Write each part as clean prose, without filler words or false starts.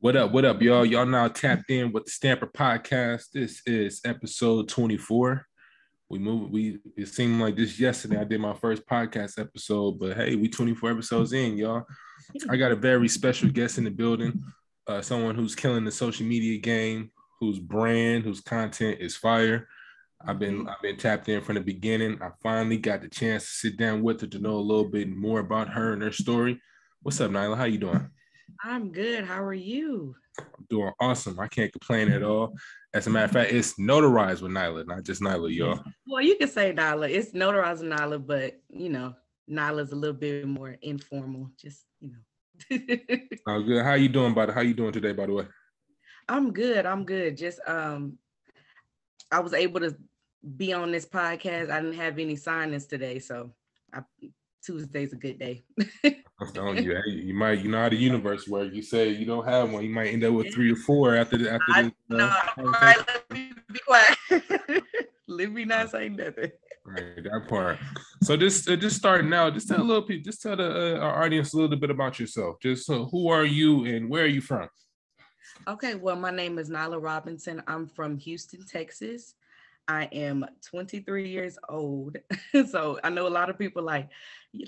What up? What up, y'all? Y'all now tapped in with the Snappa Podcast. This is episode 24. It seemed like this yesterday. I did my first podcast episode, but hey, we 24 episodes in, y'all. I got a very special guest in the building. Someone who's killing the social media game, whose brand, whose content is fire. I've been tapped in from the beginning. I finally got the chance to sit down with her to know a little bit more about her and her story. What's up, Nyla? How you doing? I'm good. How are you? I'm doing awesome. I can't complain at all. As a matter of fact, it's Notarize with Nyla, not just Nyla, y'all. Well, you can say Nyla. It's Notarize with Nyla, but Nyla's a little bit more informal. Just Oh, good. How you doing, buddy? How you doing today, by the way? I'm good. Just I was able to be on this podcast. I didn't have any signings today, so Tuesday's a good day. I'm telling you, hey, you might, how the universe works. You say you don't have one, you might end up with 3 or 4 after this. No, all right, let me be quiet. Let me not say nothing. Right, that part. So just starting out, just tell our audience a little bit about yourself. Just who are you and where are you from? Okay, well, my name is Nyla Robinson. I'm from Houston, Texas. I am 23 years old. So I know a lot of people a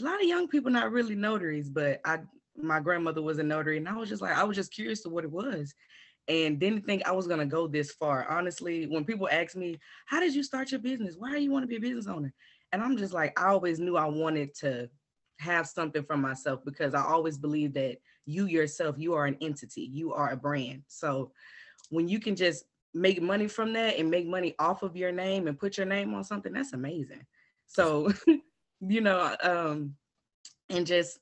lot of young people not really notaries, but my grandmother was a notary and I was just curious to what it was and didn't think I was going to go this far. Honestly, when people ask me, how did you start your business? Why do you want to be a business owner? And I'm just like, I always knew I wanted to have something for myself because I always believe that you yourself, you are an entity, you are a brand. So when you can just make money from that and make money off of your name and put your name on something, that's amazing. So, and just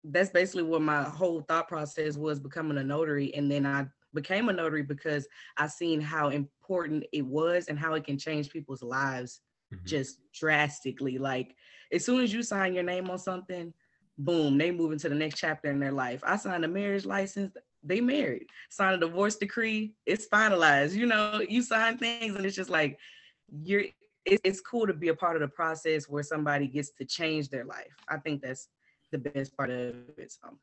that's basically what my whole thought process was, becoming a notary. And then I became a notary because I seen how important it was and how it can change people's lives just drastically. Like as soon as you sign your name on something, boom, they move into the next chapter in their life. I signed a marriage license, they married. Sign a divorce decree, it's finalized. You sign things and it's just like it's cool to be a part of the process where somebody gets to change their life. I think that's the best part of it. So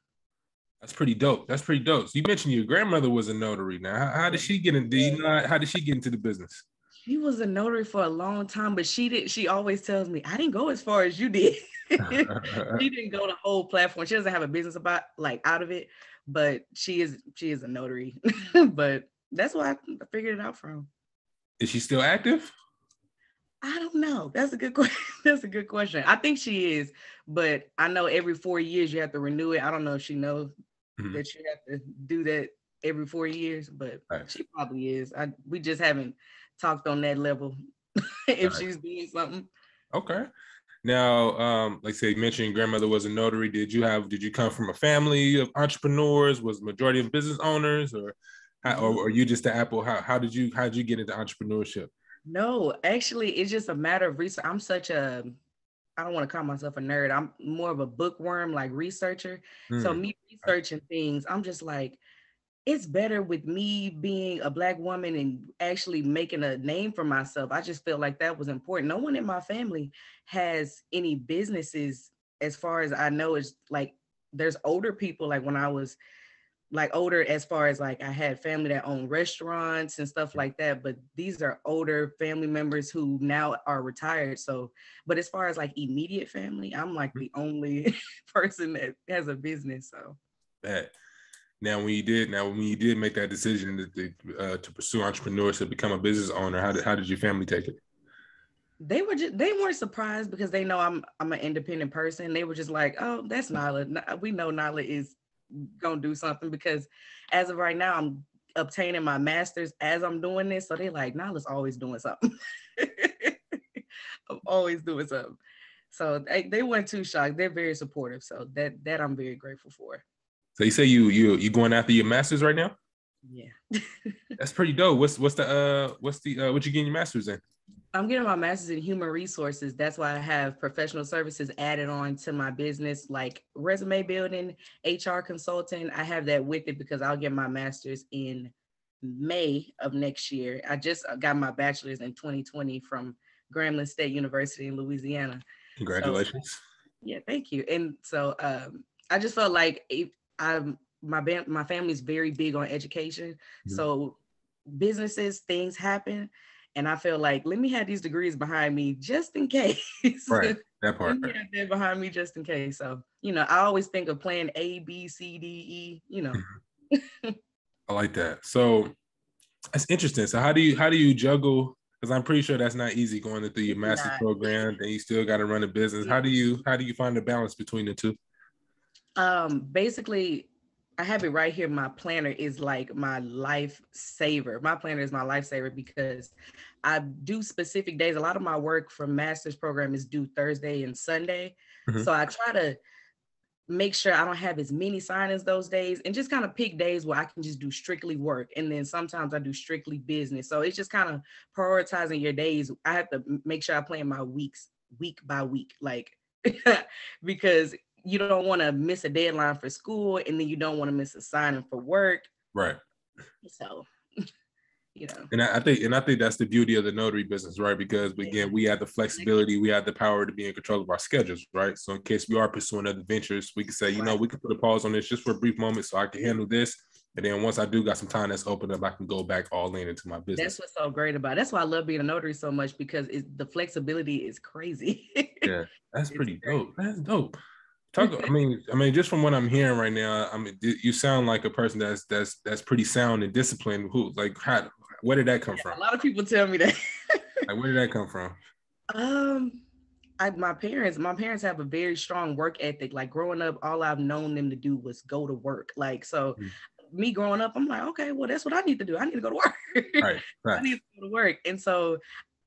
That's pretty dope. So you mentioned your grandmother was a notary. Now, how did she get into? How did she get into the business? She was a notary for a long time, but she always tells me, I didn't go as far as you did. She didn't go the whole platform. She doesn't have a business out of it, but she is a notary. But that's why I figured it out from. Is she still active? I don't know. That's a good question. That's a good question. I think she is, but I know every 4 years you have to renew it. I don't know if she knows that you have to do that every 4 years, but She probably is. We just haven't talked on that level if she's doing something. Okay. Now, like say you mentioned grandmother was a notary. Did you come from a family of entrepreneurs? Was the majority of business owners, or are you just the apple? How did you get into entrepreneurship? No, actually, it's just a matter of research. I don't want to call myself a nerd. I'm more of a bookworm, like researcher. So me researching things, I'm just like, it's better with me being a Black woman and actually making a name for myself. I just felt like that was important. No one in my family has any businesses, as far as I know. It's like there's older people, like when I was like older, as far as like I had family that owned restaurants and stuff like that, but these are older family members who now are retired. So, but as far as like immediate family, I'm like the only person that has a business. So Now, when you did make that decision to pursue entrepreneurship, to become a business owner, how did your family take it? They weren't surprised because they know I'm an independent person. They were just like, oh, that's Nyla. We know Nyla is gonna do something, because as of right now, I'm obtaining my master's as I'm doing this. So they're like, Nyla's always doing something. I'm always doing something. So they weren't too shocked. They're very supportive. So that I'm very grateful for. So you say you going after your master's right now? Yeah. That's pretty dope. What you getting your master's in? I'm getting my master's in human resources. That's why I have professional services added on to my business, like resume building, HR consulting. I have that with it because I'll get my master's in May of next year. I just got my bachelor's in 2020 from Grambling State University in Louisiana. Congratulations. So, yeah, thank you. And so I just felt like my family is very big on education. So businesses, things happen. And I feel like, let me have these degrees behind me just in case. Right. That part. Let me have that behind me just in case. So, I always think of plan A, B, C, D, E, I like that. So that's interesting. So how do you juggle? Because I'm pretty sure that's not easy going through your master's program, then you still got to run a business. How do you find the balance between the two? Basically, I have it right here. My planner is like my lifesaver. My planner is my lifesaver because I do specific days. A lot of my work for master's program is due Thursday and Sunday. So I try to make sure I don't have as many signings those days and just kind of pick days where I can just do strictly work. And then sometimes I do strictly business. So it's just kind of prioritizing your days. I have to make sure I plan my weeks week by week, like, because you don't want to miss a deadline for school and then you don't want to miss a signing for work. Right. So, And I think that's the beauty of the notary business, right? Because again, we have the flexibility, we have the power to be in control of our schedules, right? So in case we are pursuing other ventures, we can say, we can put a pause on this just for a brief moment so I can handle this. And then once I do got some time that's open up, I can go back all in into my business. That's what's so great about it. That's why I love being a notary so much, because the flexibility is crazy. Yeah, that's pretty dope. That's dope. I mean, just from what I'm hearing right now, I mean, you sound like a person that's pretty sound and disciplined. Where did that come from? A lot of people tell me that. Like, where did that come from? My parents have a very strong work ethic. Like growing up, all I've known them to do was go to work. Like, so me growing up, I'm like, okay, well, that's what I need to do. I need to go to work. Right. I need to go to work.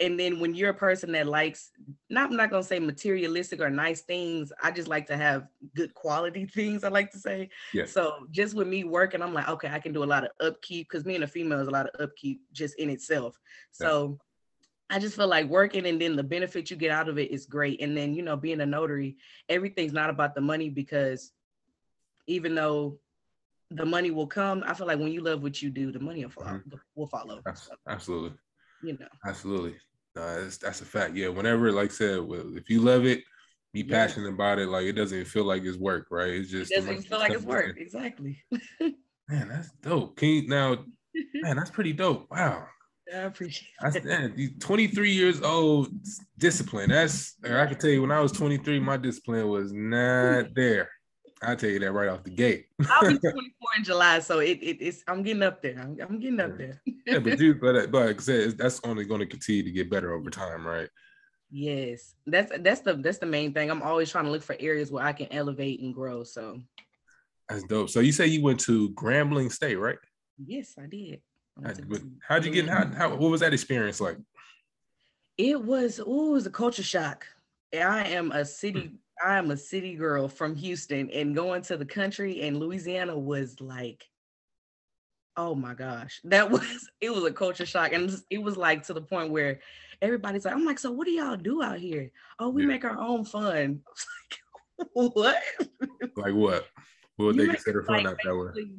And then when you're a person that likes, I'm not going to say materialistic or nice things, I just like to have good quality things, I like to say. Yeah. So just with me working, I'm like, okay, I can do a lot of upkeep, because being a female is a lot of upkeep just in itself. So I just feel like working, and then the benefit you get out of it is great. And then, being a notary, everything's not about the money, because even though the money will come, I feel like when you love what you do, the money will follow. Absolutely. Absolutely. That's a fact. Yeah. Whenever, like I said, if you love it, be passionate about it. Like, it doesn't even feel like it's work, right? It doesn't feel like it's work. Exactly. Man, that's dope. Man, that's pretty dope. Wow. I appreciate that. 23 years old, discipline. I can tell you, when I was 23, my discipline was not there. I'll tell you that right off the gate. I'll be 24 in July, so it's I'm getting up there. I'm getting up there. Yeah, but like I said, that's only going to continue to get better over time, right? Yes, that's the main thing. I'm always trying to look for areas where I can elevate and grow. So that's dope. So you say you went to Grambling State, right? Yes, I did. How'd you get? What was that experience like? It was a culture shock. I am a city girl from Houston, and going to the country in Louisiana was like, oh my gosh, it was a culture shock. And it was like to the point where everybody's like, I'm like, so what do y'all do out here? Oh, we make our own fun. I was like, what? Like what? What would they consider fun out that way?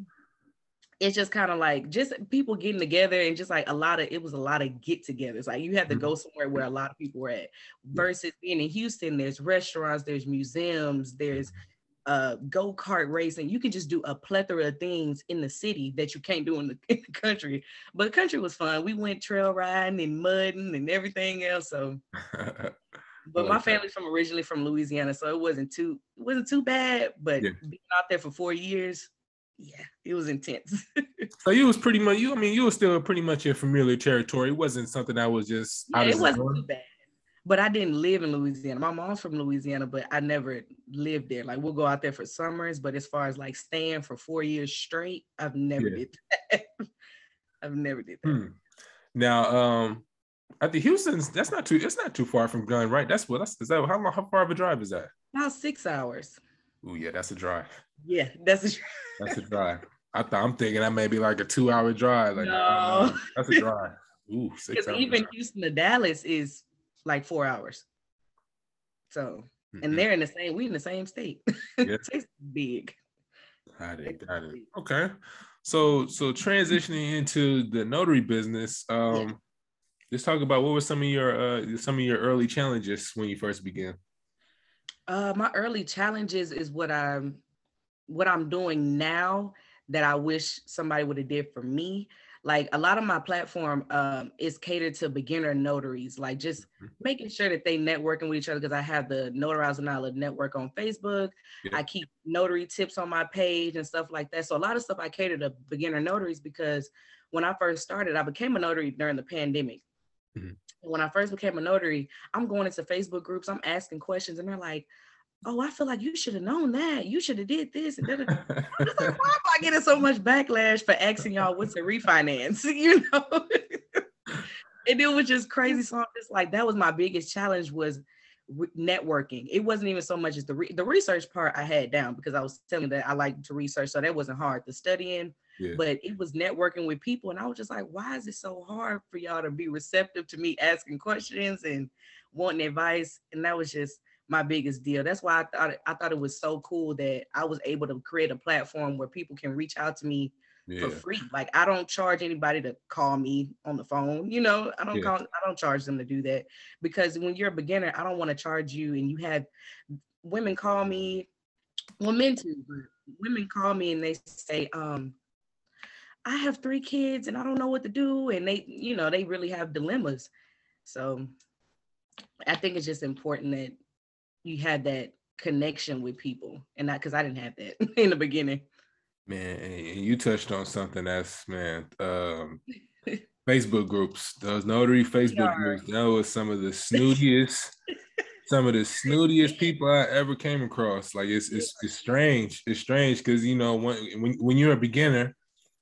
It's just kind of like just people getting together, and just like it was a lot of get-togethers. Like you had to go somewhere where a lot of people were at, versus being in Houston, there's restaurants, there's museums, there's go-kart racing. You can just do a plethora of things in the city that you can't do in the country. But the country was fun. We went trail riding and mudding and everything else. So but my family's originally from Louisiana, so it wasn't too bad. But being out there for 4 years, it was intense. So you was pretty much you were still pretty much in familiar territory. It wasn't something that was just it wasn't too bad. But I didn't live in Louisiana. My mom's from Louisiana, but I never lived there. Like we'll go out there for summers, but as far as like staying for 4 years straight, I've never did that. I've never did that. Now, at the Houston's, it's not too far from Gun, right? How far of a drive is that? About 6 hours. Oh yeah, that's a drive. Yeah, that's a drive. That's a drive. I'm thinking that may be like a 2-hour drive. Like, no, that's a drive. Ooh, 6 hours. Even Houston to Dallas is like 4 hours. So, and they're we in the same state. It's big. Got it. Okay. So transitioning into the notary business, let's talk about what were some of your early challenges when you first began. My early challenges is what I'm what I'm doing now that I wish somebody would have did for me. Like a lot of my platform is catered to beginner notaries, like just making sure that they networking with each other, because I have the Notarize With Nyla network on Facebook. Yeah. I keep notary tips on my page and stuff like that. So a lot of stuff I cater to beginner notaries, because when I first started, I became a notary during the pandemic. Mm-hmm. When I first became a notary, I'm going into Facebook groups, I'm asking questions, and they're like, oh, I feel like you should have known that. You should have did this. And then I'm just like, why am I getting so much backlash for asking y'all what's a refinance? You know? And it was just crazy. So I'm just like, that was my biggest challenge, was networking. It wasn't even so much as the research part I had down, because I was telling that I like to research. So that wasn't hard to study in. Yeah. But it was networking with people. And I was just like, why is it so hard for y'all to be receptive to me asking questions and wanting advice? And that was just my biggest deal. That's why I thought it was so cool that I was able to create a platform where people can reach out to me for free. Like, I don't charge anybody to call me on the phone. You know, I don't charge them to do that, because when you're a beginner, I don't want to charge you. And you have women call me, well, men too, but women call me and they say, I have 3 kids and I don't know what to do. And they, you know, they really have dilemmas. So I think it's just important that you had that connection with people, and not, because I didn't have that in the beginning. Man, and you touched on something that's, man, Facebook groups, those notary Facebook groups, that was some of the snootiest people I ever came across. Like, it's strange. It's strange because, you know, when you're a beginner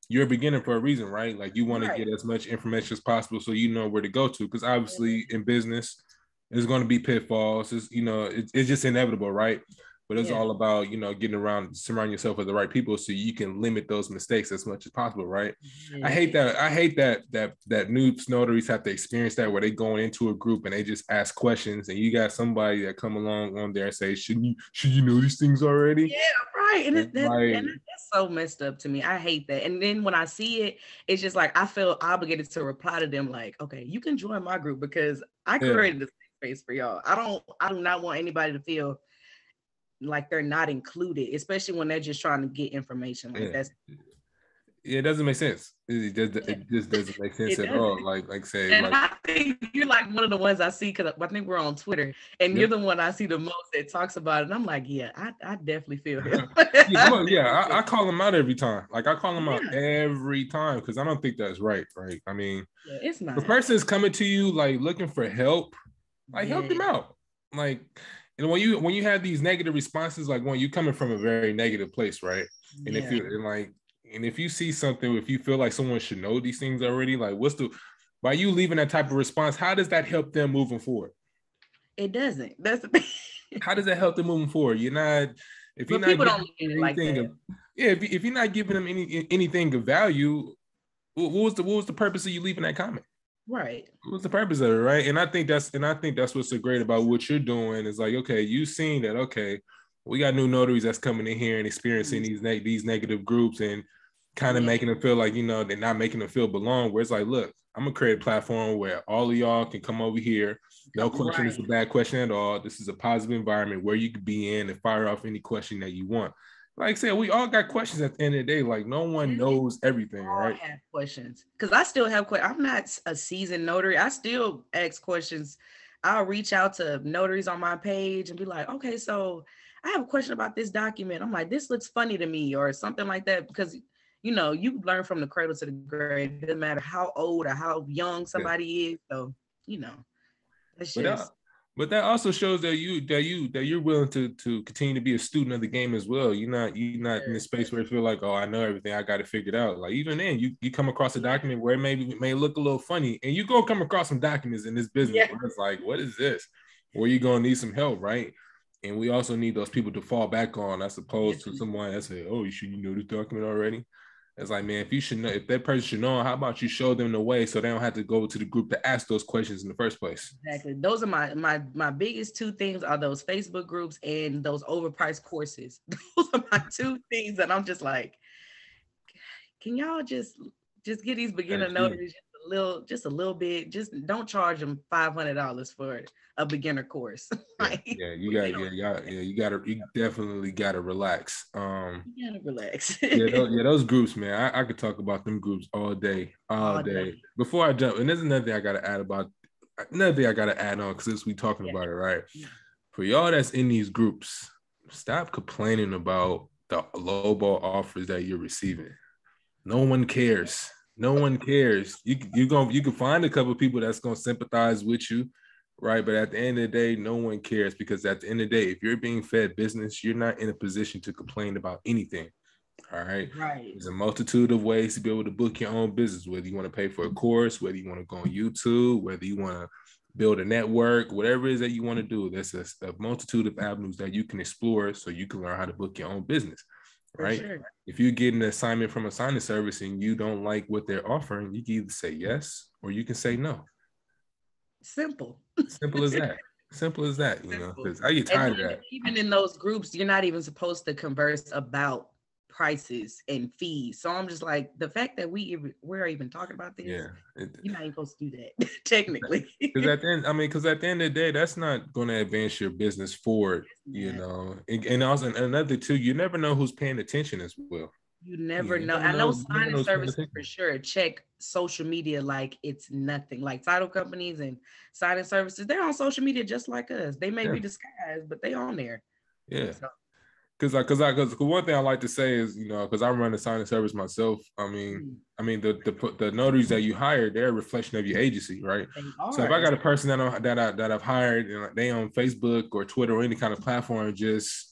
for a reason, right? Like, you want to get as much information as possible so you know where to go to, because obviously in business, there's going to be pitfalls. It's, you know, it's just inevitable, right? But it's all about, you know, surrounding yourself with the right people so you can limit those mistakes as much as possible, right? Yeah. I hate that new notaries have to experience that, where they going into a group and they just ask questions, and you got somebody that come along on there and say, should you know these things already? Yeah, right. And that's so messed up to me. I hate that. And then when I see it, it's just like I feel obligated to reply to them like, okay, you can join my group because I created this space for y'all. I do not want anybody to feel like they're not included, especially when they're just trying to get information. Like it doesn't make sense. It just doesn't make sense at all. Like say, and I think you're like one of the ones I see, because I think we're on Twitter, and you're the one I see the most that talks about it. And I'm like, yeah, I definitely feel him. I call him out every time. Like, I call him out every time, because I don't think that's right. I mean, it's not. The person is coming to you like looking for help, like help them out. Like, and when you have these negative responses, like when you're coming from a very negative place, right? And if you see something, if you feel like someone should know these things already, like by you leaving that type of response, how does that help them moving forward? It doesn't. That's the thing. How does that help them moving forward? If you're not giving them anything of value, what was the purpose of you leaving that comment? Right. What's the purpose of it, right? And I think that's what's so great about what you're doing is like, okay, you seen that, okay, we got new notaries that's coming in here and experiencing these negative groups and kind of making them feel like, you know, they're not making them feel belong. Where it's like, look, I'm gonna create a platform where all of y'all can come over here. No question is a bad question at all. This is a positive environment where you could be in and fire off any question that you want. Like I said, we all got questions at the end of the day. Like, no one knows everything, right? I have questions, because I still have questions. I'm not a seasoned notary. I still ask questions. I'll reach out to notaries on my page and be like, okay, so I have a question about this document. I'm like, this looks funny to me, or something like that, because, you know, you learn from the cradle to the grave. It doesn't matter how old or how young somebody is. So, you know, it's just. But that also shows that you're willing to continue to be a student of the game as well. You're not in this space where you feel like, oh, I know everything, I got it figured out. Like, even then, you come across a document where it may look a little funny, and you go come across some documents in this business where it's like, what is this? Or you're gonna need some help, right? And we also need those people to fall back on, as opposed to someone that say, oh, you know this document already. It's like, man, if that person should know, how about you show them the way so they don't have to go to the group to ask those questions in the first place? Exactly. Those are my biggest 2 things, are those Facebook groups and those overpriced courses. Those are my 2 things that I'm just like, can y'all just get these beginner notaries just a little bit. Just don't charge them $500 for a beginner course. You definitely gotta relax. You gotta relax. Those groups, man. I could talk about them groups all day. Before I jump, and there's another thing I gotta add on, because since we talking about it, right? For y'all that's in these groups, stop complaining about the lowball offers that you're receiving. No one cares. No one cares. You can find a couple of people that's gonna sympathize with you, right? But at the end of the day, no one cares, because at the end of the day, if you're being fed business, you're not in a position to complain about anything. All right. Right. There's a multitude of ways to be able to book your own business, whether you want to pay for a course, whether you want to go on YouTube, whether you want to build a network, whatever it is that you want to do. There's a multitude of avenues that you can explore so you can learn how to book your own business. Right. Sure. If you get an assignment from a signing service and you don't like what they're offering, you can either say yes or you can say no. Simple as that. Simple as that, you know, because I get tired of that. Even in those groups, you're not even supposed to converse about prices and fees. So I'm just like, the fact that we're even talking about this, you're not even supposed to do that technically. Because at the end of the day, that's not going to advance your business forward, you know. And also another too, you never know who's paying attention as well. You never know. I know signing services for sure check social media like it's nothing. Like title companies and signing services, they're on social media just like us. They may be disguised, but they on there. Yeah. So. Because one thing I like to say is, you know, because I run a signing service myself. I mean, the notaries that you hire, they're a reflection of your agency, right? So if I got a person that I've hired and they on Facebook or Twitter or any kind of platform just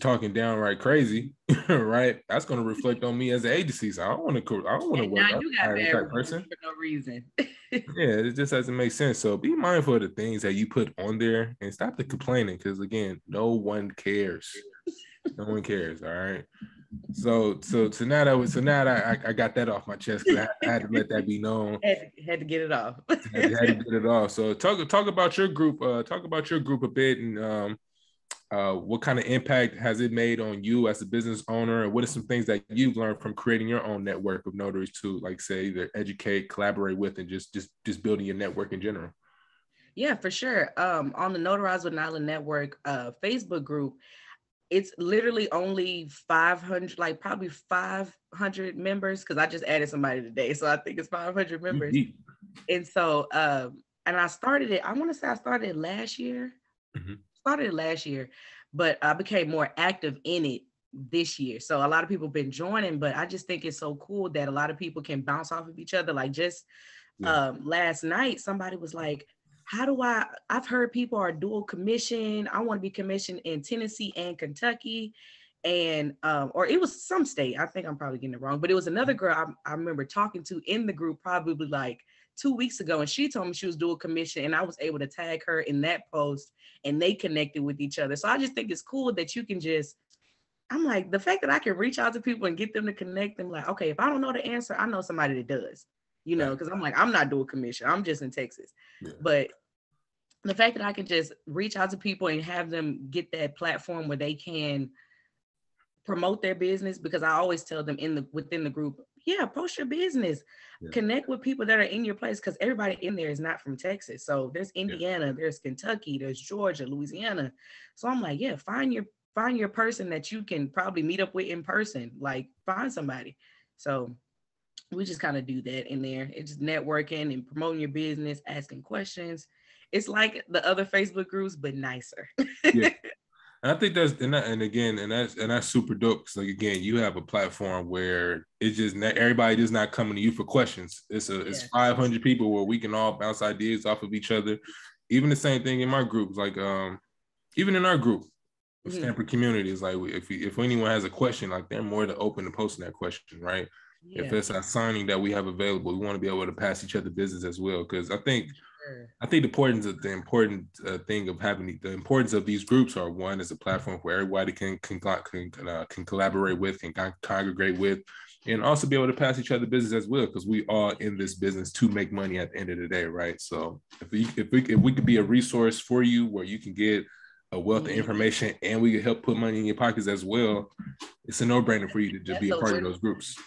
talking downright crazy, right? That's going to reflect on me as an agency. So I don't want to work that person for no reason. It just doesn't make sense. So be mindful of the things that you put on there and stop the complaining, because again, no one cares. No one cares. All right. So now I got that off my chest. I had to let that be known. Had to get it off. had to get it off. So talk about your group. Talk about your group a bit, and what kind of impact has it made on you as a business owner? And what are some things that you've learned from creating your own network of notaries to, like, say, either educate, collaborate with, and just building your network in general? Yeah, for sure. On the Notarize With Nyla network Facebook group, it's literally only 500, like probably 500 members, because I just added somebody today. So I think it's 500 members. And so, and I started it, I want to say I started it last year. But I became more active in it this year. So a lot of people have been joining, but I just think it's so cool that a lot of people can bounce off of each other. Like last night, somebody was like, I've heard people are dual commission. I want to be commissioned in Tennessee and Kentucky. And, or it was some state, I think I'm probably getting it wrong, but it was another girl I remember talking to in the group probably like 2 weeks ago. And she told me she was dual commission, and I was able to tag her in that post, and they connected with each other. So I just think it's cool that you can I'm like, the fact that I can reach out to people and get them to connect them, like, okay, if I don't know the answer, I know somebody that does, you know, because I'm like, I'm not dual commission, I'm just in Texas. But the fact that I can just reach out to people and have them get that platform where they can promote their business, because I always tell them within the group, post your business, connect with people that are in your place, because everybody in there is not from Texas. So there's Indiana, there's Kentucky, there's Georgia, Louisiana. So I'm like, find your person that you can probably meet up with in person, like find somebody. So we just kind of do that in there. It's just networking and promoting your business, asking questions. It's like the other Facebook groups, but nicer. And I think that's super dope. Because, like, again, you have a platform where it's just everybody just not coming to you for questions. It's 500 people where we can all bounce ideas off of each other. Even the same thing in my groups, like even in our group, STAMPIN community, is like, if anyone has a question, like, they're more than open to posting that question, right? If it's a signing that we have available, we want to be able to pass each other business as well. Because I think the importance of these groups are, one, is a platform where everybody can collaborate with, can congregate with, and also be able to pass each other business as well, because we are in this business to make money at the end of the day, right? So if we could be a resource for you where you can get a wealth of information and we can help put money in your pockets as well, it's a no-brainer for you to just be a part of those groups.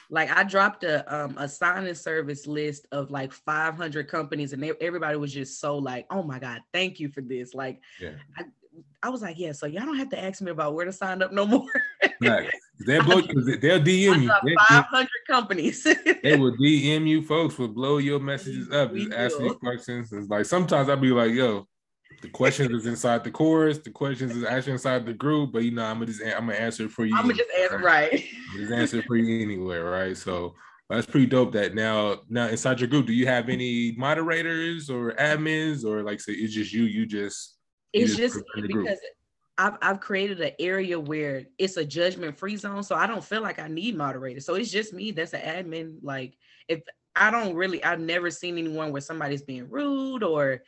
Like I dropped a signing service list of like 500 companies, and everybody was just so like, oh my God, thank you for this. Like, Yeah. I was like, yeah, so y'all don't have to ask me about where to sign up no more. Right. They'll DM you. 500 companies. They will DM you. Folks will blow your messages up. We Just ask you will. questions. It's like sometimes I'll be like, yo, the questions is inside the course. The questions is actually inside the group. But I'm gonna answer it for you. I'm gonna just answer right. Just answer it for you anywhere, right? So that's pretty dope. That now inside your group, do you have any moderators or admins, or like say it's just you? It's just because I've created an area where it's a judgment-free zone, so I don't feel like I need moderators. So it's just me that's an admin. Like if I've never seen anyone where somebody's being rude or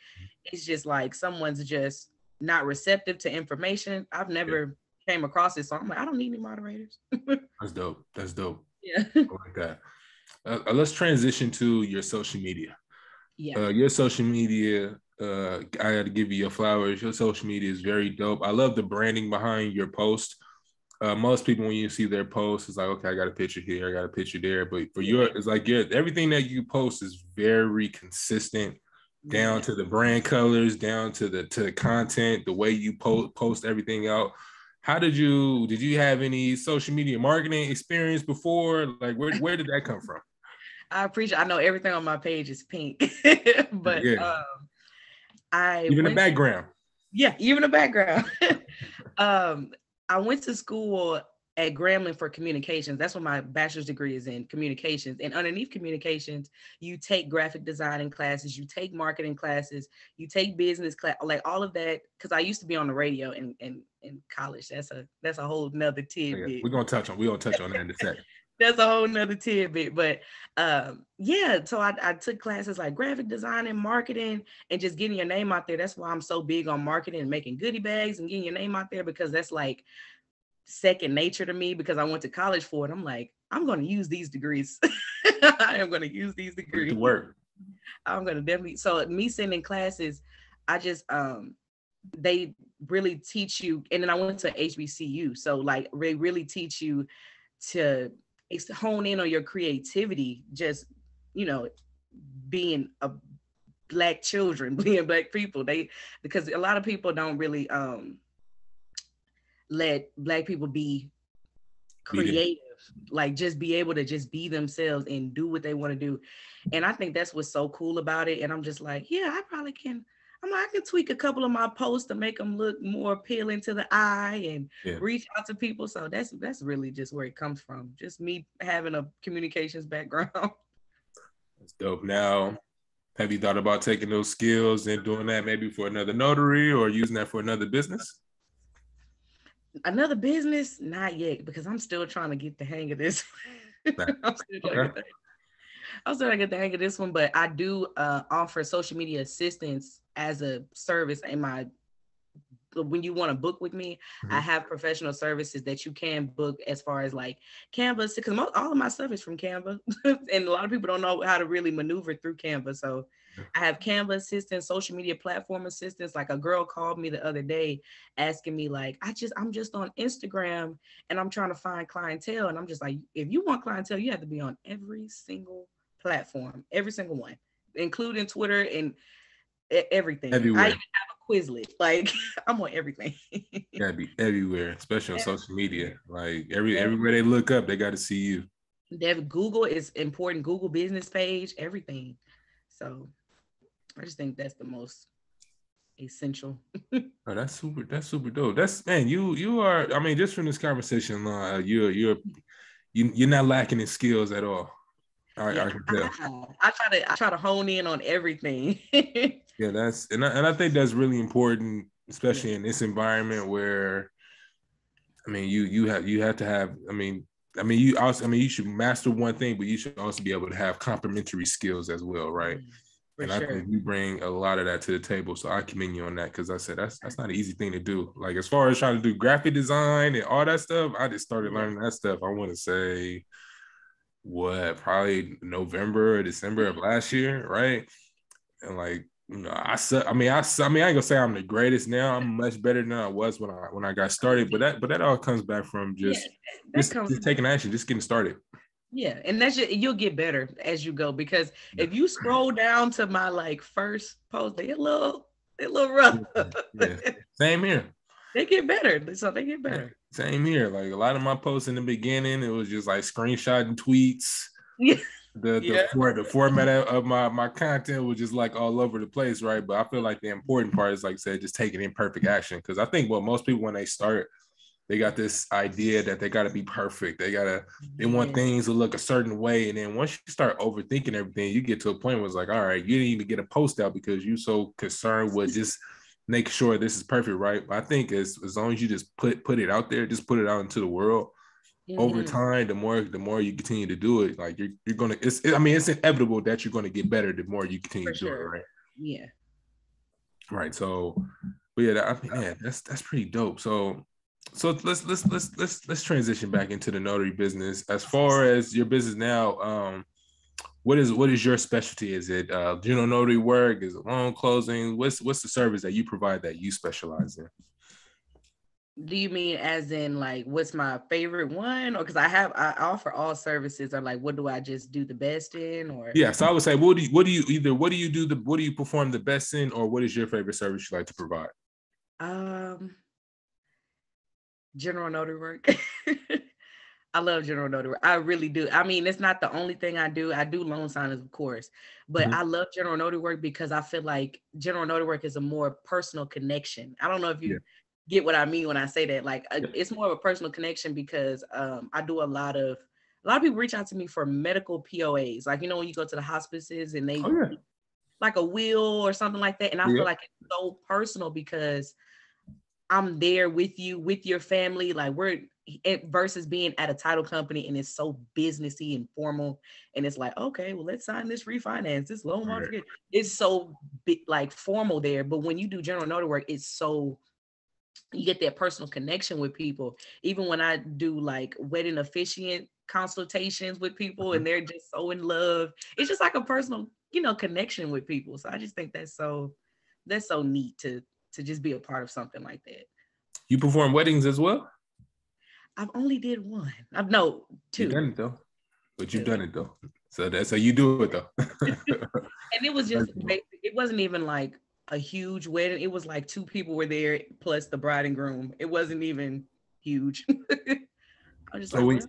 it's just like someone's just not receptive to information. I've never came across it, so I'm like, I don't need any moderators. That's dope. That's dope. Yeah, I like that. Let's transition to your social media. Yeah. Your social media, I got to give you your flowers. Your social media is very dope. I love the branding behind your post. Most people, when you see their posts, it's like, okay, I got a picture here, I got a picture there. But for it's like everything that you post is very consistent, down to the brand colors, down to the content, the way you post everything out. How did you have any social media marketing experience before? Like where did that come from? I know everything on my page is pink, but even the background. Yeah, even the background. I went to school at Grambling for communications. That's what my bachelor's degree is in, communications. And underneath communications, you take graphic designing classes, you take marketing classes, you take business class, like all of that. Because I used to be on the radio in college. That's a whole nother tidbit. We're gonna touch on that in a second. That's a whole nother tidbit. But so I took classes like graphic design and marketing and just getting your name out there. That's why I'm so big on marketing and making goodie bags and getting your name out there, because that's like second nature to me, because I went to college for it. I'm like, I'm going to use these degrees. I am going to use these degrees. Work. I'm going to definitely. So me sending classes, I just, they really teach you. And then I went to HBCU. So like they really teach you to hone in on your creativity, just, being a Black children, being Black people. Because a lot of people don't really let Black people be creative, like just be able to just be themselves and do what they want to do. And I think that's what's so cool about it. And I'm just like, yeah, I probably can. I can tweak a couple of my posts to make them look more appealing to the eye and reach out to people. So that's really just where it comes from. Just me having a communications background. That's dope. Now, have you thought about taking those skills and doing that maybe for another notary or using that for another business? Another business? Not yet, because I'm still trying to get the hang of this. I'm still trying to get the hang of this one, but I do offer social media assistance as a service in my. When you want to book with me, I have professional services that you can book as far as like Canva, because all of my stuff is from Canva, and a lot of people don't know how to really maneuver through Canva. So I have Canva assistance, social media platform assistance. Like a girl called me the other day asking me like, I'm just on Instagram and I'm trying to find clientele. And I'm just like, if you want clientele, you have to be on every single platform, every single one, including Twitter and everything. Everywhere. I even have a Quizlet. Like I'm on everything. Gotta be everywhere, especially on social media. Like everywhere they look up, they got to see you. Google is important. Google business page, everything. So I just think that's the most essential. Oh, that's super dope. You are. I mean, just from this conversation, you're not lacking in skills at all. I can tell. I try to hone in on everything. Yeah, I think that's really important, especially in this environment where, I mean, you have to have. You should master one thing, but you should also be able to have complementary skills as well, right? I think you bring a lot of that to the table. So I commend you on that, because I said that's not an easy thing to do. Like as far as trying to do graphic design and all that stuff, I just started learning that stuff. I want to say, probably November or December of last year, right? And like, I ain't gonna say I'm the greatest now. I'm much better than I was when I got started. But that all comes back from just taking action, just getting started. Yeah, and you'll get better as you go, because if you scroll down to my like first post, they're a little rough. Yeah. Same here. They get better, so they get better. Same here. Like a lot of my posts in the beginning, it was just like screenshotting tweets. Yeah. The format of my content was just like all over the place, right? But I feel like the important part is, like I said, just taking imperfect action. Because I think what most people, when they start, they got this idea that they got to be perfect. They want things to look a certain way. And then once you start overthinking everything, you get to a point where it's like, all right, you didn't even get a post out because you're so concerned with just making sure this is perfect, right? But I think as long as you just put it out there, just put it out into the world, over time, the more you continue to do it, like you're gonna. It's inevitable that you're gonna get better the more you continue to do it, right? Yeah. Right. So, but yeah, that's pretty dope. So let's transition back into the notary business. As far as your business now, what is your specialty? Is it general notary work? Is it loan closing? What's the service that you provide that you specialize in? Do you mean as in like what's my favorite one, or because I offer all services, or like what do I just do the best in? Or yeah, so I would say what do you perform the best in, or what is your favorite service you like to provide? General notary work. I love general notary work. I really do. I mean, it's not the only thing I do. I do loan signings, of course, but I love general notary work because I feel like general notary work is a more personal connection. I don't know if you get what I mean when I say that. Like, it's more of a personal connection because I do a lot of people reach out to me for medical POAs. Like, when you go to the hospices and they like a will or something like that. And I feel like it's so personal because I'm there with you, with your family. Like versus being at a title company and it's so businessy and formal. And it's like, okay, well, let's sign this refinance, this loan modification. It's so like formal there. But when you do general notary work, you get that personal connection with people. Even when I do like wedding officiant consultations with people and they're just so in love, it's just like a personal, connection with people. So I just think that's so neat to just be a part of something like that. You perform weddings as well? I've only did one. Two. You've done it though. But you've done it though. So you do it though. And it was just, it wasn't even like a huge wedding. It was like 2 people were there plus the bride and groom. It wasn't even huge. I was just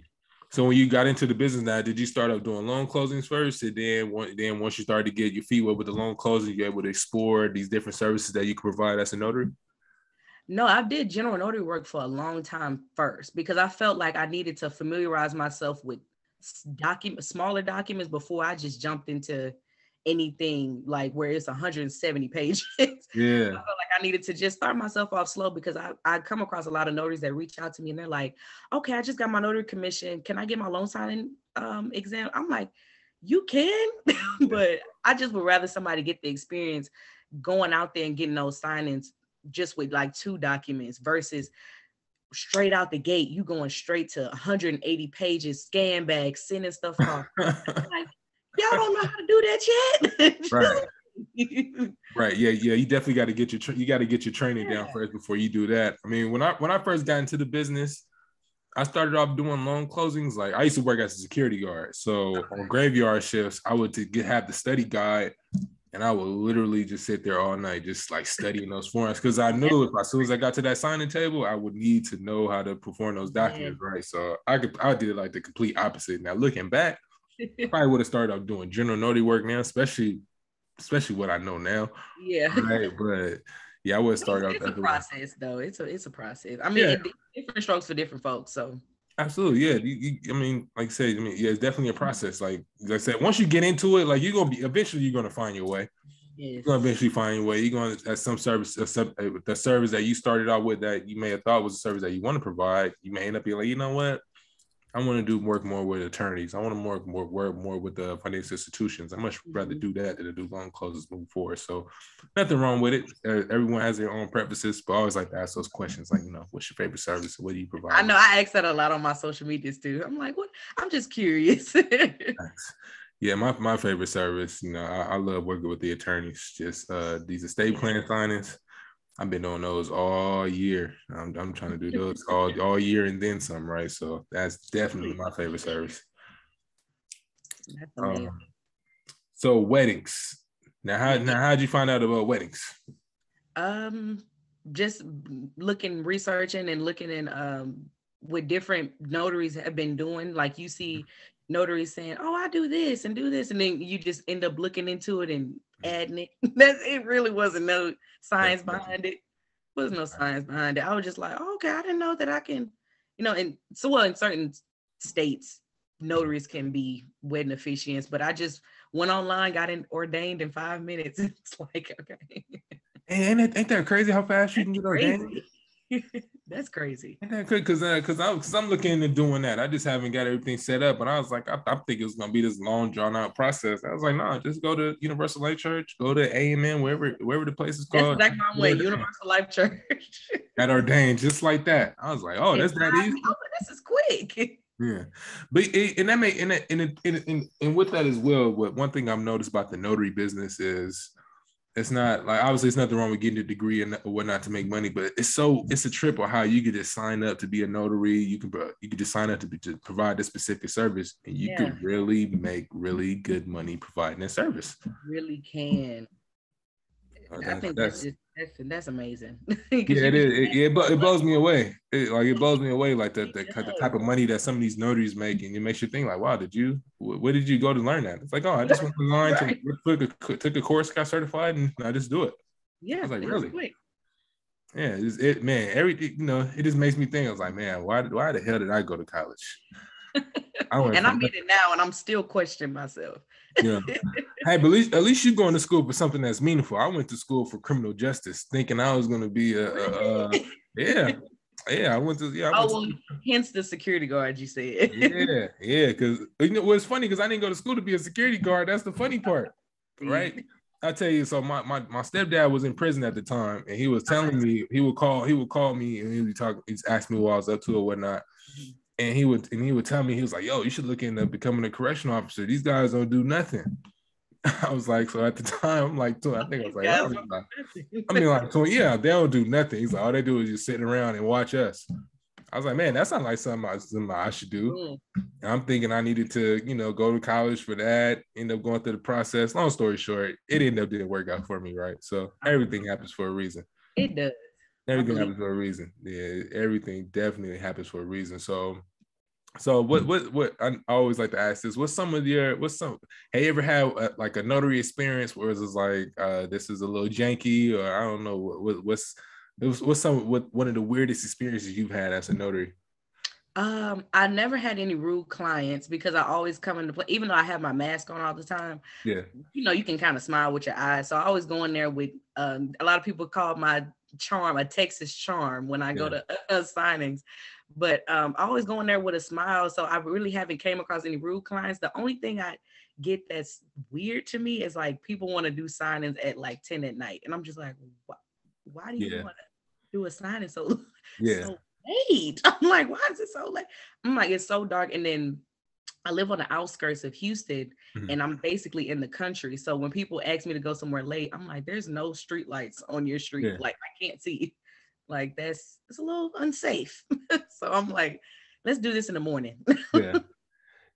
so when you got into the business now, did you start off doing loan closings first? And then once you started to get your feet wet with the loan closing, you're able to explore these different services that you can provide as a notary? No, I did general notary work for a long time first because I felt like I needed to familiarize myself with smaller documents before I just jumped into anything like where it's 170 pages. Yeah. I felt like I needed to just start myself off slow because I come across a lot of notaries that reach out to me and they're like, okay, I just got my notary commission. Can I get my loan signing exam? I'm like, you can, but I just would rather somebody get the experience going out there and getting those signings just with like 2 documents versus straight out the gate, you going straight to 180 pages, scan bags, sending stuff off. Like, y'all don't know how to do that yet. Right. Right. Yeah. You definitely got to get your training down first before you do that. I mean, when I first got into the business, I started off doing loan closings. Like I used to work as a security guard. So on graveyard shifts, I would have the study guide. And I would literally just sit there all night, just like studying those forms. Because I knew as soon as I got to that signing table, I would need to know how to perform those documents, right? So I did it like the complete opposite. Now looking back, I probably would have started off doing general notary work now, especially what I know now. Yeah. Right. But yeah, I would start out. It's a process though. It's a process. I mean, different strokes for different folks. So absolutely, yeah. I mean, like I said, it's definitely a process. Like I said, once you get into it, like eventually you're gonna find your way. Yes. You're gonna eventually find your way. You're gonna at some service, the service that you started out with that you may have thought was a service that you want to provide. You may end up being like, you know what? I want to work more with attorneys. I want to work more with the financial institutions. I much rather do that than to do loan closes moving forward. So nothing wrong with it. Everyone has their own preferences, but I always like to ask those questions like, what's your favorite service? What do you provide? I know I ask that a lot on my social medias too. I'm like, what? I'm just curious. Yeah, my favorite service, I love working with the attorneys. Just these estate plan signings. I've been doing those all year. I'm trying to do those all year and then some, right? So that's definitely my favorite service. That's amazing. So weddings. Now, how'd you find out about weddings? Just researching and looking in what different notaries have been doing. Like you see notaries saying, "Oh, I do this and do this," and then you just end up looking into it and adding it. It really wasn't no science behind it. There was no science behind it. I was just like, oh, okay, I didn't know that I can, and so well in certain states, notaries can be wedding officiants, but I just went online, got ordained in 5 minutes. It's like, okay. Ain't that crazy how fast you can get ordained? That's crazy. Ain't that crazy? Because I'm looking into doing that. I just haven't got everything set up, and I was like, I think it's gonna be this long, drawn out process. I was like, no, just go to Universal Life Church, go to AMN, wherever the place is called. That's my way, Universal Life Church. Got ordained just like that. I was like, oh, that's that easy. Oh, this is quick. Yeah, but and with that as well, one thing I've noticed about the notary business is it's not like, obviously it's nothing wrong with getting a degree and whatnot to make money, but it's a trip on how you could just sign up to be a notary. You can just sign up to provide this specific service, and you could really make really good money providing that service. Really can. I think that's amazing. Yeah, it is. It blows me away. It blows me away, like the type of money that some of these notaries make, and it makes you think like, wow, where did you go to learn that? It's like, oh, I just went online took a course, got certified, and I just do it. Yeah, I was like, really? Quick. Yeah, man, everything, it just makes me think. I was like, man, why the hell did I go to college? And I'm in it now, and I'm still questioning myself. Yeah. Hey, but at least you're going to school for something that's meaningful. I went to school for criminal justice, thinking I was going to be I went to hence the security guard you said. yeah, because it's funny because I didn't go to school to be a security guard. That's the funny part, right? I tell you, so my stepdad was in prison at the time, and he was telling me he would call me and he'd ask me what I was up to or whatnot. And he would tell me, he was like, yo, you should look into becoming a correctional officer. These guys don't do nothing. I was like, so at the time, I'm like, I think I was like, 20, yeah, they don't do nothing. He's like, all they do is just sit around and watch us. I was like, man, that's not like something I should do. And I'm thinking I needed to, go to college for that, end up going through the process. Long story short, it ended up didn't work out for me, right? So everything happens for a reason. It does. Everything happens for a reason. Yeah, everything definitely happens for a reason. So what I always like to ask is, have you ever had like a notary experience where it's like this is a little janky, or I don't know what's one of the weirdest experiences you've had as a notary? I never had any rude clients because I always come into play, even though I have my mask on all the time. Yeah, you can kind of smile with your eyes. So I always go in there with a lot of people call my charm a Texas charm when I go to signings. But I always go in there with a smile. So I really haven't came across any rude clients. The only thing I get that's weird to me is like people want to do signings at like 10 at night. And I'm just like, why do you want to do a signing so late? I'm like, why is it so late? I'm like, it's so dark. And then I live on the outskirts of Houston, and I'm basically in the country. So when people ask me to go somewhere late, I'm like, there's no street lights on your street. Yeah. Like I can't see. Like it's a little unsafe. So I'm like, let's do this in the morning. I've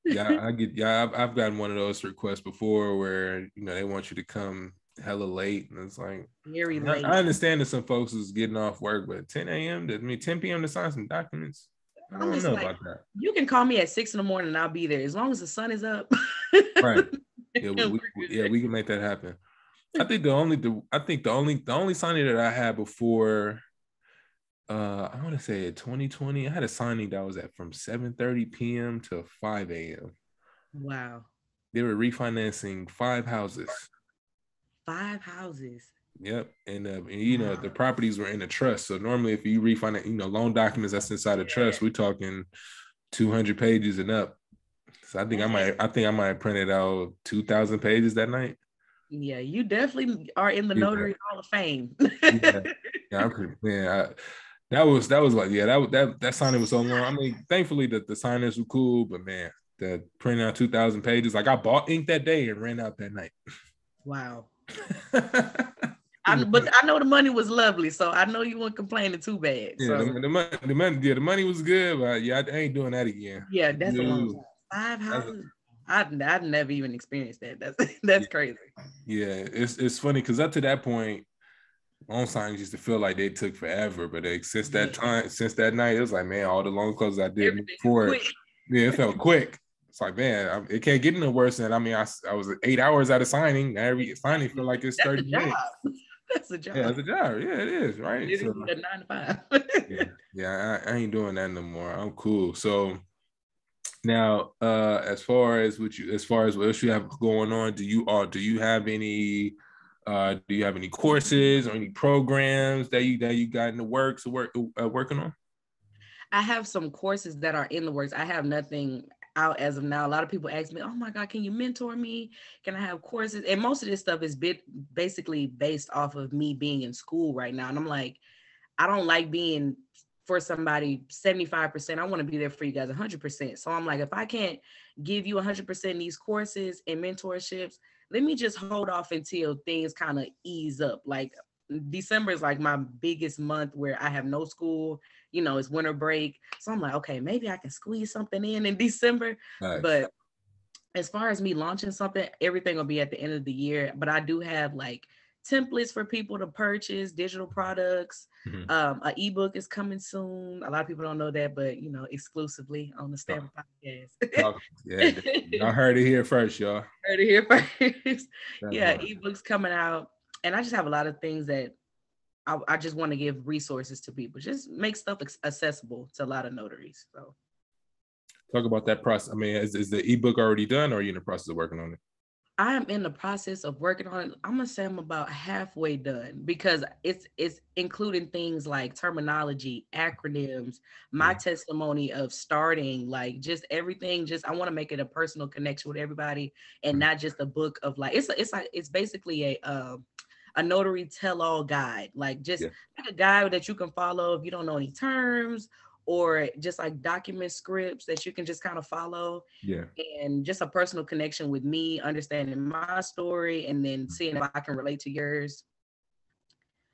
gotten one of those requests before where they want you to come hella late, and it's like very late. I understand that some folks is getting off work, but 10 p.m. to sign some documents. I don't know about that. You can call me at 6 a.m. and I'll be there as long as the sun is up. Right. Yeah, we can make that happen. I think the only signing that I had before, I want to say 2020, I had a signing that was from 7:30 p.m. to 5 a.m. Wow. They were refinancing 5 houses. 5 houses. Yep. And the properties were in a trust. So normally if you refinance, loan documents that's inside a trust, we're talking 200 pages and up. So I think I might have printed out 2,000 pages that night. Yeah, you definitely are in the Notary Hall of Fame. That was like, that signing was so long. I mean, thankfully the signers were cool, but man, the printing out 2,000 pages, like I bought ink that day and ran out that night. Wow. But I know the money was lovely, so I know you weren't complaining too bad. Yeah, so. the money was good, but I ain't doing that again. Yeah, that's a long time. 5 houses. I've never even experienced that. That's crazy. Yeah, it's funny because up to that point, loan signings used to feel like they took forever, but since that night, it was like, man, all the loan closes I did before, yeah, it felt quick. It's like, man, it can't get no worse than, I mean, I was 8 hours out of signing. Every signing feel like it's 30 minutes. That's a job. Yeah, it's a job. Yeah, it is, right? So, a 9 to 5. yeah, I ain't doing that no more. I'm cool. So now, as far as what else you have going on, do you have any courses or any programs that you got in the works working on? I have some courses that are in the works. I have nothing out as of now. A lot of people ask me, "Oh my God, can you mentor me? Can I have courses?" And most of this stuff is basically based off of me being in school right now. And I'm like, I don't like being for somebody 75%. I want to be there for you guys 100%. So I'm like, if I can't give you 100% these courses and mentorships, let me just hold off until things kind of ease up. Like December is like my biggest month where I have no school, it's winter break. So I'm like, okay, maybe I can squeeze something in December. Nice. But as far as me launching something, everything will be at the end of the year. But I do have like templates for people to purchase, digital products. Mm-hmm. An ebook is coming soon. A lot of people don't know that, but exclusively on the STAMPIN Podcast. Yeah, y'all heard it here first, y'all. Heard it here first. Yeah, ebooks coming out, and I just have a lot of things that I just want to give resources to people. Just make stuff accessible to a lot of notaries. So, talk about that process. I mean, is the ebook already done, or are you in the process of working on it? I am in the process of working on it. I'm gonna say I'm about halfway done because it's including things like terminology, acronyms, my testimony of starting, like just everything. Just I want to make it a personal connection with everybody, and not just a book of like it's basically a notary tell-all guide, like just like a guide that you can follow if you don't know any terms, or just like document scripts that you can just kind of follow. Yeah. And just a personal connection with me, understanding my story, and then seeing if I can relate to yours.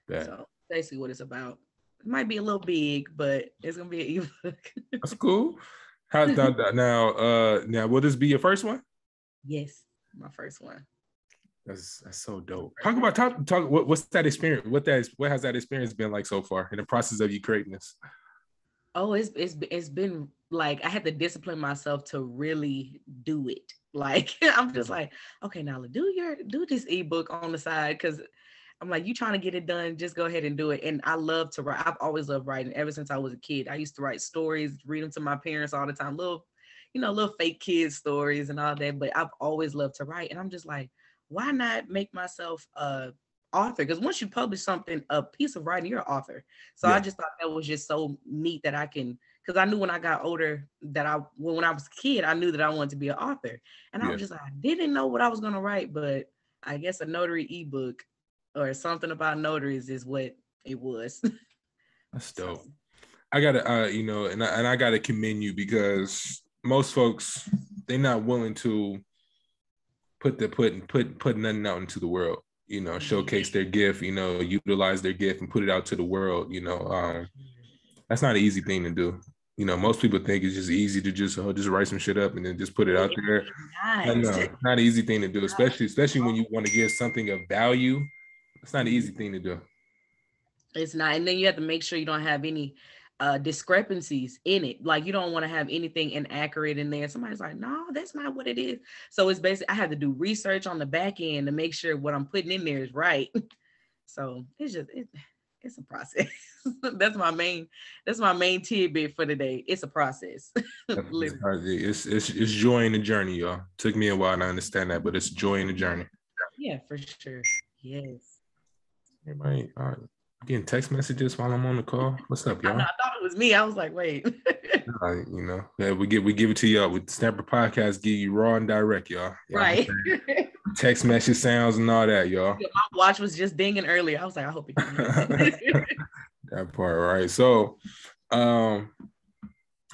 Yeah. So basically what it's about. It might be a little big, but it's going to be an ebook. That's cool. How's that now, will this be your first one? Yes, my first one. That's so dope. Talk. What's that experience? What has that experience been like so far in the process of you creating this? Oh, it's been like I had to discipline myself to really do it. Like I'm just like, okay, Nyla, do this ebook on the side, because I'm like, you trying to get it done, just go ahead and do it. And I love to write. I've always loved writing ever since I was a kid. I used to write stories, read them to my parents all the time, little fake kid stories and all that. But I've always loved to write, and I'm just like, why not make myself author? Because once you publish something, a piece of writing, you're an author. So I just thought that was just so neat that I can, because I knew when I got older that when I was a kid, I knew that I wanted to be an author. And I was just like, I didn't know what I was going to write, but I guess a notary ebook or something about notaries is what it was. That's dope. So, I gotta, and I gotta commend you, because most folks, they're not willing to put nothing out into the world. Showcase their gift, utilize their gift and put it out to the world. That's not an easy thing to do. Most people think it's just easy to just write some shit up and then just put it out there. No, it's not an easy thing to do, especially when you want to give something of value. It's not an easy thing to do. It's not. And then you have to make sure you don't have any discrepancies in it. Like you don't want to have anything inaccurate in there. Somebody's like, no, that's not what it is. So it's basically, I have to do research on the back end to make sure what I'm putting in there is right. So it's just, it's a process. That's my main tidbit for today. It's a process. It's joy in the journey, y'all. Took me a while to understand that, but it's joy in the journey. Yeah, for sure. Yes. Everybody, getting text messages while I'm on the call. What's up, y'all? I thought it was me. I was like, wait. We give it to y'all with Snappa Podcast. Give you raw and direct, y'all. Right. Text message sounds and all that, y'all. My watch was just dinging earlier. I was like, I hope it can. That part, right? So,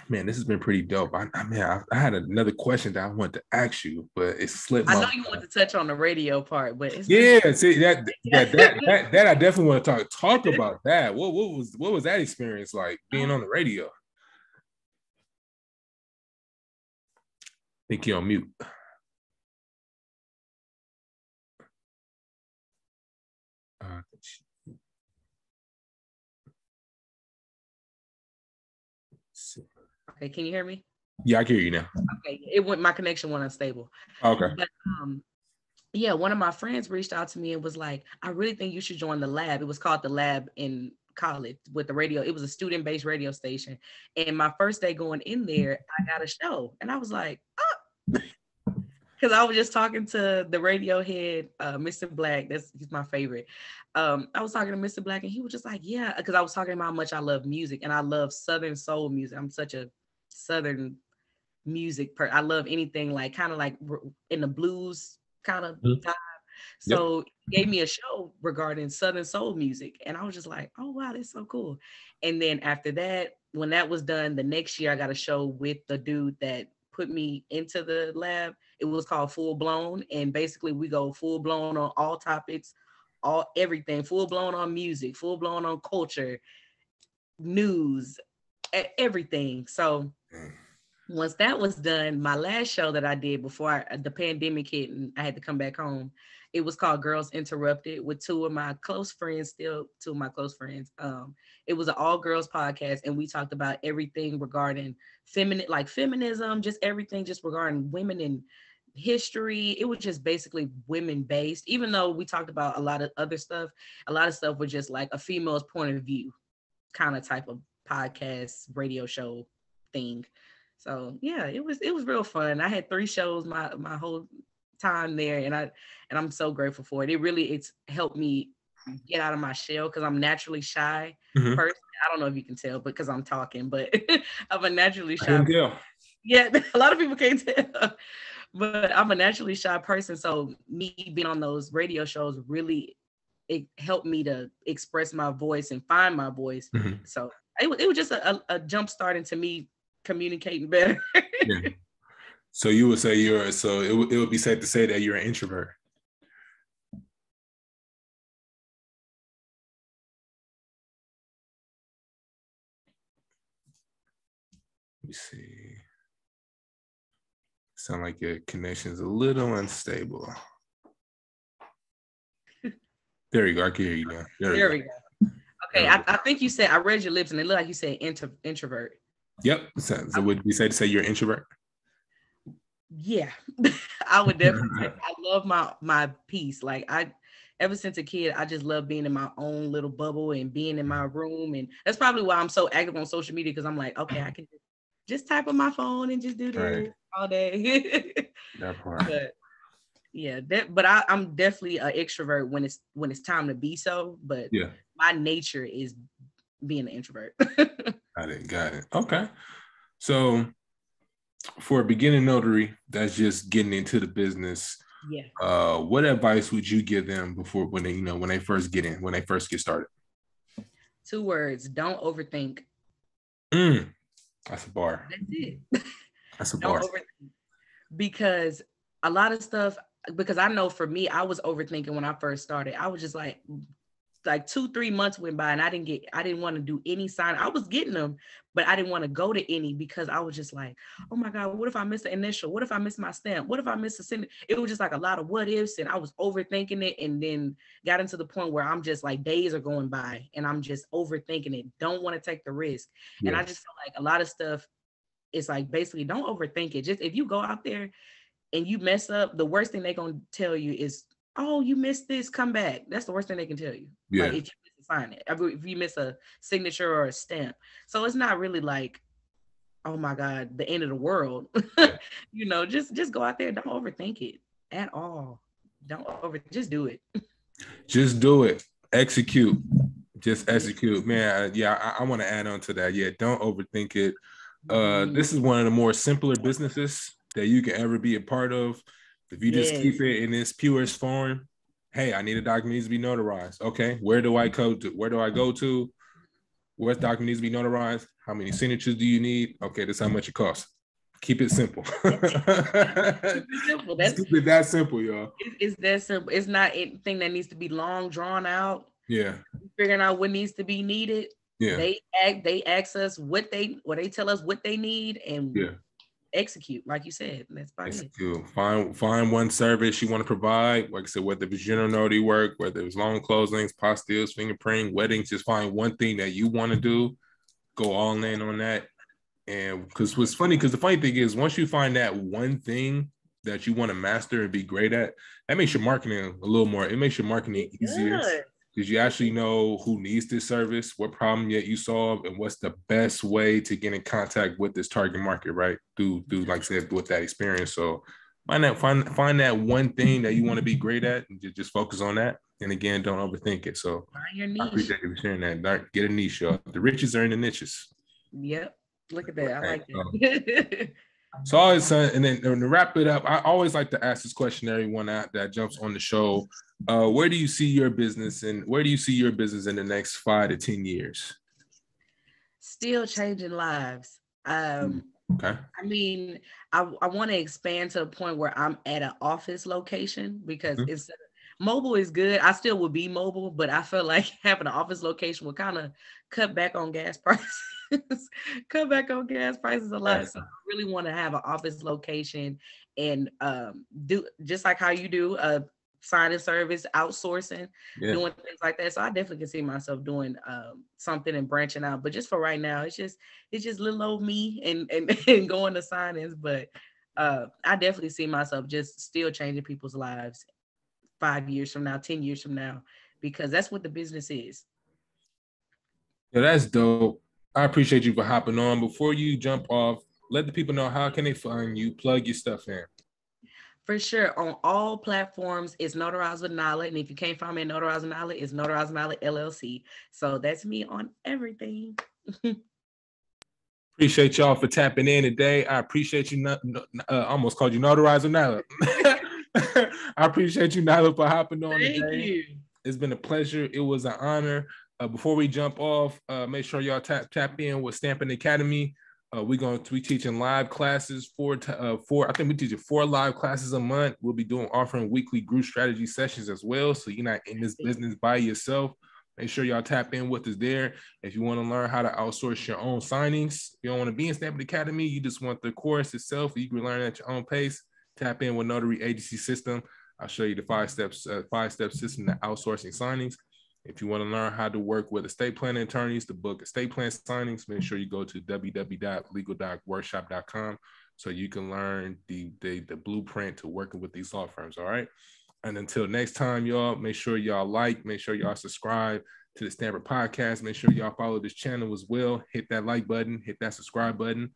man, this has been pretty dope. I had another question that I wanted to ask you, but it slipped. I know you want to touch on the radio part, but see that I definitely want to talk about that. What was that experience like being on the radio? I think you're on mute. Okay, can you hear me? Yeah, I can hear you now. Okay, my connection went unstable. Okay. But yeah, one of my friends reached out to me and was like, I really think you should join the lab. It was called the lab in college with the radio. It was a student-based radio station. And my first day going in there, I got a show. And I was like, oh, because I was just talking to the radio head, Mr. Black. He's my favorite. I was talking to Mr. Black and he was just like, yeah, because I was talking about how much I love music and I love Southern soul music. I'm such a Southern music I love anything like kind of like in the blues kind of vibe. So he gave me a show regarding Southern soul music. And I was just like, oh, wow, that's so cool. And then after that, when that was done, the next year I got a show with the dude that put me into the lab. It was called Full Blown. And basically we go full blown on all topics, everything, full blown on music, full blown on culture, news, everything. So once that was done, my last show that I did before the pandemic hit and I had to come back home, it was called Girls Interrupted with two of my close friends. It was an all girls podcast. And we talked about everything regarding feminism, just everything just regarding women in history. It was just basically women based, even though we talked about a lot of other stuff. A lot of stuff was just like a female's point of view kind of type of podcast radio show thing. So yeah, it was real fun. I had 3 shows my whole time there, and I'm so grateful for it. It's helped me get out of my shell because I'm naturally shy person. I don't know if you can tell, because I'm talking, but I'm a naturally shy person. Yeah, a lot of people can't tell, but I'm a naturally shy person. So me being on those radio shows it helped me to express my voice and find my voice. So it was just a jump start into me communicating better. Yeah. So you would say it would be safe to say that you're an introvert. Let me see. Sound like your connection's a little unstable. There you go. I can hear you now. There we go. Okay, I think you said, I read your lips and it looked like you said introvert. Yep. So would you say you're an introvert? Yeah, I would definitely say I love my peace. Like ever since a kid, I just love being in my own little bubble and being in my room. And that's probably why I'm so active on social media, because I'm like, okay, I can just type on my phone and just do this all day. That part. But yeah, I'm definitely an extrovert when it's time to be so. But yeah, my nature is being an introvert. Got it. Okay. So for a beginning notary that's just getting into the business, what advice would you give them when they first get started? 2 words: don't overthink. That's a bar. That's it. That's a bar. Don't overthink. Because a lot of stuff, because I know for me, I was overthinking when I first started. I was just like 2-3 months went by and I didn't want to do any sign. I was getting them, but I didn't want to go to any, because I was just like, oh my God, what if I miss the initial? What if I miss my stamp? What if I miss the signature? It was just like a lot of what ifs, and I was overthinking it, and then got into the point where I'm just like, days are going by and I'm just overthinking it. Don't want to take the risk. Yeah. And I just feel like a lot of stuff, it's like, basically don't overthink it. Just if you go out there and you mess up, the worst thing they're going to tell you is, oh, you missed this, come back. That's the worst thing they can tell you. Yeah. Like if you miss a sign it, if you miss a signature or a stamp. So it's not really like, oh my God, the end of the world. Just go out there. Don't overthink it at all. Just do it. Just do it. Execute. Just execute. Man, I want to add on to that. Yeah, don't overthink it. This is one of the more simpler businesses that you can ever be a part of. If you just keep it in its purest form, hey, I need a document needs to be notarized. Okay, where do I go to? What document needs to be notarized? How many signatures do you need? Okay, this is how much it costs. Keep it simple. Keep it simple. Keep it that simple, y'all. It's that simple. It's not anything that needs to be long drawn out. Yeah. Figuring out what needs to be needed. Yeah. They ask us what they tell us what they need, and execute, like you said. That's about it. Find one service you want to provide. Like I said, whether it's general notary work, whether it's loan closings, postilles, fingerprinting, weddings, just find one thing that you want to do. Go all in on that. And because the funny thing is, once you find that one thing that you want to master and be great at, that makes your marketing a little more. It makes your marketing easier because you actually know who needs this service, what problem yet you solve, and what's the best way to get in contact with this target market, right? Through like I said, with that experience. So find that one thing that you want to be great at, and just focus on that. And again, don't overthink it. So find your niche. I appreciate you sharing that. Get a niche, y'all. The riches are in the niches. Yep. Look at that. I like that. So always, and then to wrap it up, I always like to ask this question to everyone that jumps on the show. Where do you see your business in the next 5 to 10 years? Still changing lives. Okay. I mean, I want to expand to the point where I'm at an office location because it's mobile is good. I still would be mobile, but I feel like having an office location will kind of cut back on gas prices. Cut back on gas prices a lot. So I really want to have an office location and do just like how you do signing service, outsourcing, doing things like that. So I definitely can see myself doing something and branching out. But just for right now, it's just little old me and going to signings. But I definitely see myself just still changing people's lives 5 years from now, 10 years from now, because that's what the business is. Yeah, that's dope. I appreciate you for hopping on. Before you jump off, let the people know how can they find you, plug your stuff in. For sure. On all platforms, it's Notarize with Nyla. And if you can't find me at Notarize with Nyla, it's Notarize with Nyla LLC. So that's me on everything. Appreciate y'all for tapping in today. I appreciate you. Almost called you Notarize with Nyla. I appreciate you, Nyla, for hopping on today. Thank you. It's been a pleasure. It was an honor. Before we jump off, make sure y'all tap in with STAMPIN Academy. We're going to be teaching live classes I think we teach 4 live classes a month. We'll be offering weekly group strategy sessions as well. So you're not in this business by yourself. Make sure y'all tap in with us there. If you want to learn how to outsource your own signings, if you don't want to be in STAMPIN Academy, you just want the course itself, you can learn at your own pace. Tap in with Notary Agency System. I'll show you the 5-step system to outsourcing signings. If you want to learn how to work with estate planning attorneys to book estate plan signings, make sure you go to www.legal.workshop.com so you can learn the blueprint to working with these law firms. All right. And until next time, y'all, make sure y'all make sure y'all subscribe to the Snappa Podcast. Make sure y'all follow this channel as well. Hit that like button, hit that subscribe button.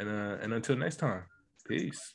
And until next time, peace.